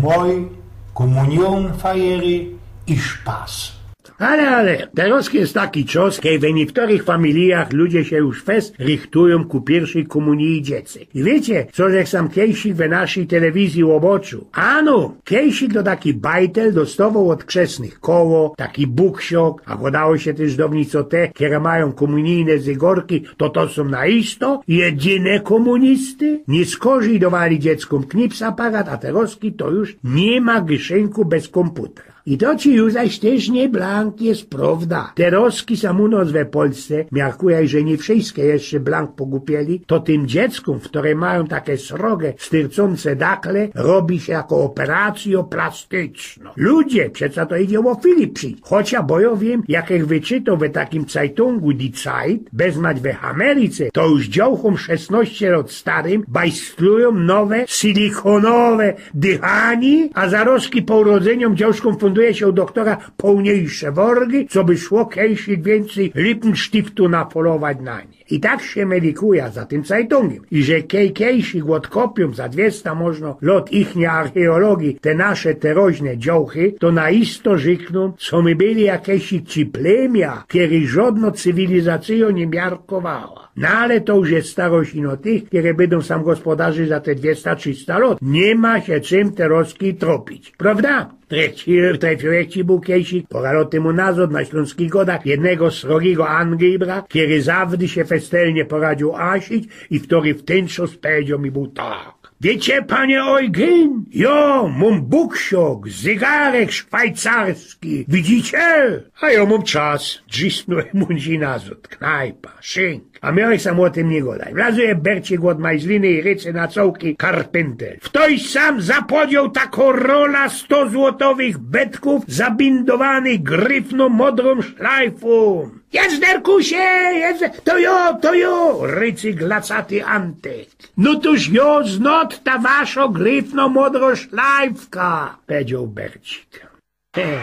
Moj, komunion fajery i szpas. Ale, teraz jest taki czas, kiedy w niektórych familiach ludzie się już fest richtują ku pierwszej komunii dzieci. I wiecie, co że sam Kejsik w naszej telewizji oboczu? Ano, Kejsik to taki bajtel dostawał od krzesnych koło, taki buksiok, a godało się też downico te, które mają komunijne zygorki, to są naisto jedyne komunisty. Nie skorzydowali dzieckom knips aparat, a teroski to już nie ma gyszenku bez komputera. I to ci już zaś też nie blank jest prawda. Teroski samunos we Polsce, miarkuję, że nie wszystkie jeszcze blank pogupieli, to tym dzieckom, które mają takie srogie, styrcące dakle, robi się jako operację plastyczną. Ludzie, przeca to idzie o Filipsi. Chociaż bo ja wiem, jak ich wyczytał w takim Zeitungu Die Zeit, bezmać w Ameryce, to już działchom 16 lat starym bajstlują nowe, silikonowe dychani, a zarożki po urodzeniom działszkom funduje się u doktora pełniejsze worgi, co by szło kiedyś więcej Lippenstiftu napolować na nie. I tak się medikuje za tym Zeitungiem. I że kejsik odkopią za 200 można lot ichnie archeologii te nasze teroźne działchy, to naisto żykną, co my byli jakieś ci plemia, kiedy żadna cywilizacja nie miarkowała. No ale to już jest starość ino tych, które będą sam gospodarzy za te 200-300 lat. Nie ma się czym teroski tropić. Prawda? Trefiłeś był kiedyś, poralo temu nazad na śląskich godach jednego srogiego Anglibra, który zawdy się festelnie poradził asić i który w ten czas powiedział mi był tak. Wiecie, panie Eugen, jo, mam buksiok, zegarek szwajcarski, widzicie? A ja mam czas, drzisnąłem munzi nazad, knajpa, szynk. A miałeś sam o tym nie godaj. Wlazuje Bercik od majzliny i ryce na cołki Karpenter. Ktoś sam zapodział taką rola 100 złotowych betków zabindowanych gryfno-modrą szlajfą. Jazderkusie, to jo, rycy glacaty Antek. No toż jo, znot ta wasza gryfno-modro szlajfka, powiedział Bercik.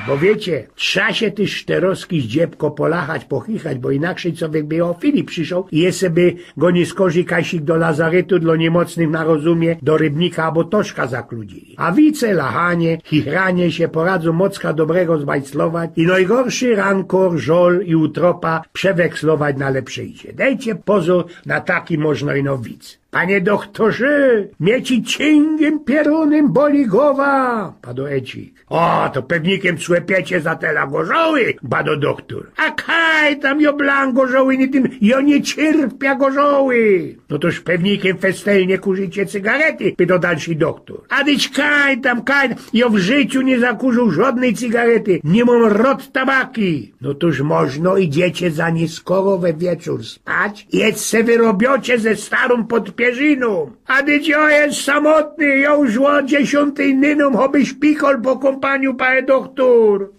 Bo wiecie, trzeba się też szteroski z dziebko polachać, pochichać, bo inaczej co by o Filip przyszł i je sobie go nie skorzy Kasik do lazaretu dla niemocnych na rozumie, do rybnika albo toszka zakludzili. A wice lachanie, chichranie się poradzą mocka dobrego zbajclować i najgorszy rankor, żol i utropa przewekslować na lepszejcie. Dajcie pozór na taki można ino widz. Panie doktorze, mieci cięgiem pierunem boli głowa, padł Ecik. O, to pewnikiem słepiecie za te lagorzoły, bado doktor. A kaj tam jo blan gorzoły, nie tym, jo nie cierpia gorzoły. No toż pewnikiem festelnie kurzycie cygarety, pyta dalszy doktor. A dyć kaj tam, jo w życiu nie zakurzył żadnej cygarety, nie mam rot tabaki. No toż można idziecie za nieskoro we wieczór spać, jedz se wyrobiocie ze starą podpierzyną. A dyć jo jest samotny, jo już o 10 nyną choby szpikol po kompaniu, panie doktor.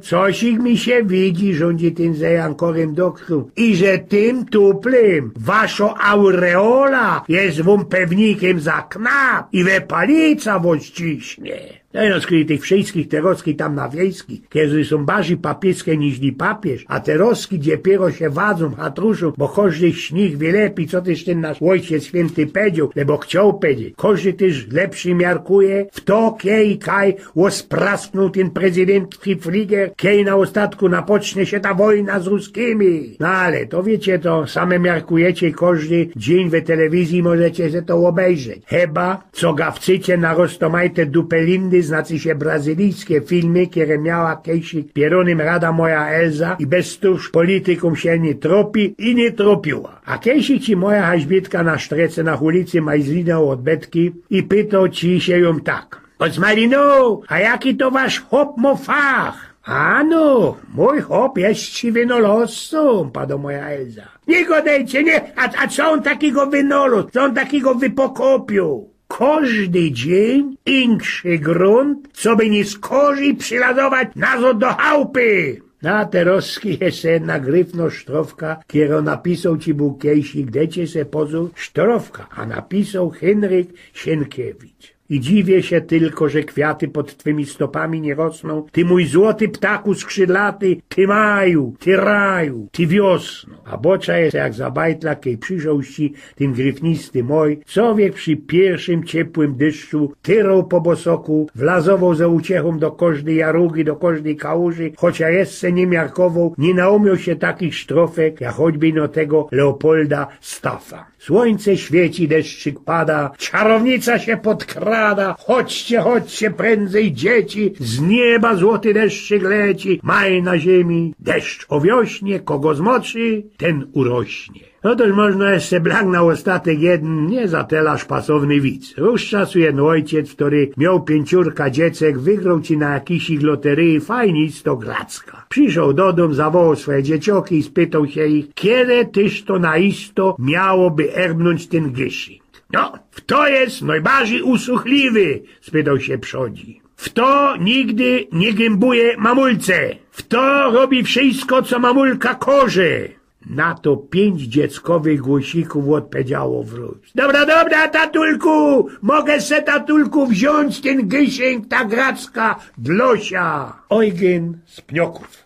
Cosik mi się widzi, rządzi tym zejankorem doktor. I że tym tuplym wasza aureola jest wam pewnikiem za knap i we palica wos ciśnie. No skryj tych wszystkich teroskich tam na wiejskich, kiedy są bardziej papieskie niż papież, a teroski dziepiero się wadzą, hatruszą, bo każdy śnich wie lepiej, co też ten nasz ojciec święty powiedział, lebo chciał powiedzieć. Każdy też lepszy miarkuje, w to kiej kaj osprasknął ten prezydentski fliger, kiej na ostatku napocznie się ta wojna z ruskimi. No ale to wiecie, to same miarkujecie każdy dzień w telewizji możecie się to obejrzeć. Chyba, co gawcycie na roztomajte dupelindy, znaczy się brazylijskie filmy, które miała kiedyś pieronym rada moja Elza i bez tuż politykom się nie tropi i nie tropiła. A kiedyś ci moja haźbitka na sztrece na ulicy majzlinął od betki i pytał ci się ją tak. Ocmarino, a jaki to wasz hop mo fach? Ano, mój hop jest ci wynoloscą, padła moja Elza. Nie godejcie, nie, a co on takiego wynolosł, co on takiego wypokopił? Każdy dzień inszy grunt, co by nie skorzy przyladować nazad do chałupy. Na teroski jest jedna gryfno sztrofka, kiero napisał ci był kiedyś, gdecie se pozór sztrofka, a napisał Henryk Sienkiewicz. I dziwię się tylko, że kwiaty pod twymi stopami nie rosną. Ty mój złoty ptaku skrzydlaty, ty maju, ty raju, ty wiosno. A bocza jest jak za bajtla, kej przyjrzał ci ten gryfnisty moj, człowiek przy pierwszym ciepłym deszczu tyrał po bosoku, wlazował za uciechą do każdej jarugi, do każdej kałuży, chociaż jeszcze nie miarkował, nie naumiał się takich sztrofek, jak choćby no tego Leopolda Staffa. Słońce świeci, deszczyk pada, czarownica się podkrada, chodźcie, chodźcie prędzej dzieci, z nieba złoty deszczyk leci, maj na ziemi, deszcz o wiośnie, kogo zmoczy, ten urośnie. No toż można jeszcze blank na ostatek jeden, nie zatelaż pasowny widz. Już czasu jeden ojciec, który miał 5 dziecek, wygrał ci na jakiejś loterii fajnisto gracka. Przyszedł do domu, zawołał swoje dziecioki i spytał się ich, kiedy tyż to naisto miałoby erbnąć ten gyszyk. No, kto jest najbardziej usuchliwy? Spytał się przodzi. Kto nigdy nie gębuje mamulce? Kto robi wszystko, co mamulka korzy? Na to 5 dzieckowych głosików odpowiedziało wróć. Dobra, tatulku! Mogę se, tatulku, wziąć ten gyszyk, ta gracka dlosia. Eugen z Pnioków.